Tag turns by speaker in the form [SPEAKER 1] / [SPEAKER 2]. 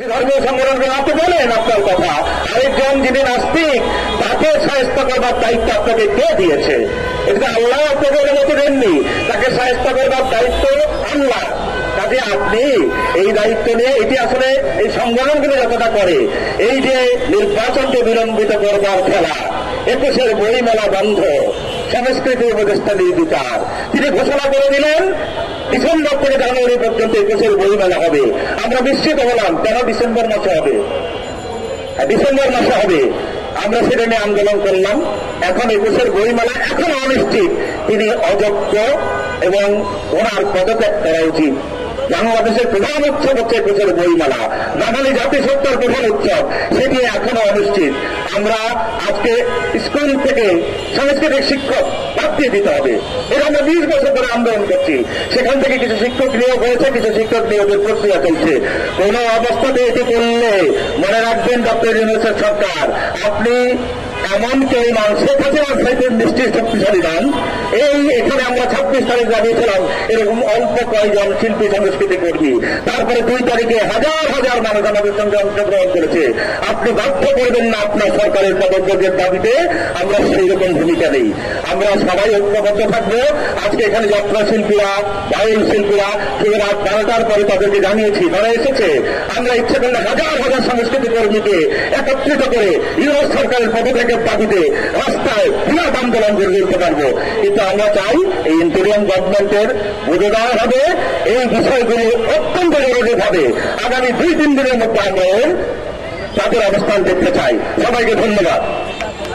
[SPEAKER 1] ধর্মীয় সংগঠনকে আপনি বলেন আপনার কথা, আরেকজন যিনি নাস্তিক তাকে সাহায্য করবার দায়িত্ব আপনাকে কে দিয়েছে? এটা আল্লাহ আপনাকে অনুমতি দেননি, তাকে সাহায্য করবার দায়িত্ব আল্লাহ। কাজে আপনি এই দায়িত্ব নিয়ে, এটি আসলে এই সংগঠনগুলো যতটা করে, এই যে নির্বাচনকে বিলম্বিত করবার খেলা, 21-এর বইমেলা বন্ধ, সংস্কৃতি উপদেষ্টা নির্বিচার, তিনি ঘোষণা করে দিলেন ডিসেম্বর থেকে জানুয়ারি পর্যন্ত 21-এর বইমেলা হবে। আমরা নিশ্চিত হলাম কেন ডিসেম্বর মাসে হবে, ডিসেম্বর মাসে হবে। আমরা সেটা নিয়ে আন্দোলন করলাম। এখন 21-এর বইমেলা এখন অনিশ্চিত, তিনি অযোগ্য এবং ওনার পদত্যাগ করা উচিত। বাংলাদেশের প্রধান উৎসব হচ্ছে 21-এর বইমেলা, বাঙালি জাতিসত্তার প্রধান উৎসব, সেটি এখনো অনিশ্চিত। আমরা আজকে স্কুল থেকে সাংস্কৃতিক শিক্ষক বাদ দিয়ে দিতে হবে। এটা আমরা 20 বছর ধরে আন্দোলন করছি। সেখান থেকে কিছু শিক্ষক নিয়োগ হয়েছে, কিছু শিক্ষক নিয়োগের প্রক্রিয়া চলছে। কোন অবস্থাতে এটি করলে মনে রাখবেন ডক্টর ইউনূসের সরকার, আপনি এমন কেউ নন, শেখ হাসিনার সাইতে নিশ্চিত শক্তিশালী নন। এখানে আমরা 26 তারিখ জানিয়েছিলাম এরকম অল্প কয়েকজন শিল্পী সংস্কৃতি কর্মী, তারপরে 2 তারিখে হাজার হাজার মানুষ আমাদের সঙ্গে অংশগ্রহণ করেছে। আপনি বাধ্য করবেন না আপনার সরকারের পদত্যাগের দাবিতে, আমরা সেই রকম ভূমিকা নেই। আমরা সবাই ঐক্যবদ্ধ থাকবো। আজকে এখানে যাত্রা শিল্পীরা, বাউল শিল্পীরা রাত 12টার পরে তাদেরকে জানিয়েছি, তারা এসেছে। আমরা ইচ্ছে করলে হাজার হাজার সংস্কৃতি কর্মীকে একত্রিত করে ইউরোপ সরকারের পদত্যাগের দাবিতে রাস্তায় বৃহৎ আন্দোলন গড়ে তুলতে পারবো। কিন্তু আমরা চাই এই ইন্টেরিয়াম গভর্নমেন্টের বুঝে দেওয়া হবে এই বিষয়গুলি অত্যন্ত জরুরিভাবে আগামী 2-3 দিনের মধ্যে আমরা তাদের অবস্থান দেখতে চাই। সবাইকে ধন্যবাদ।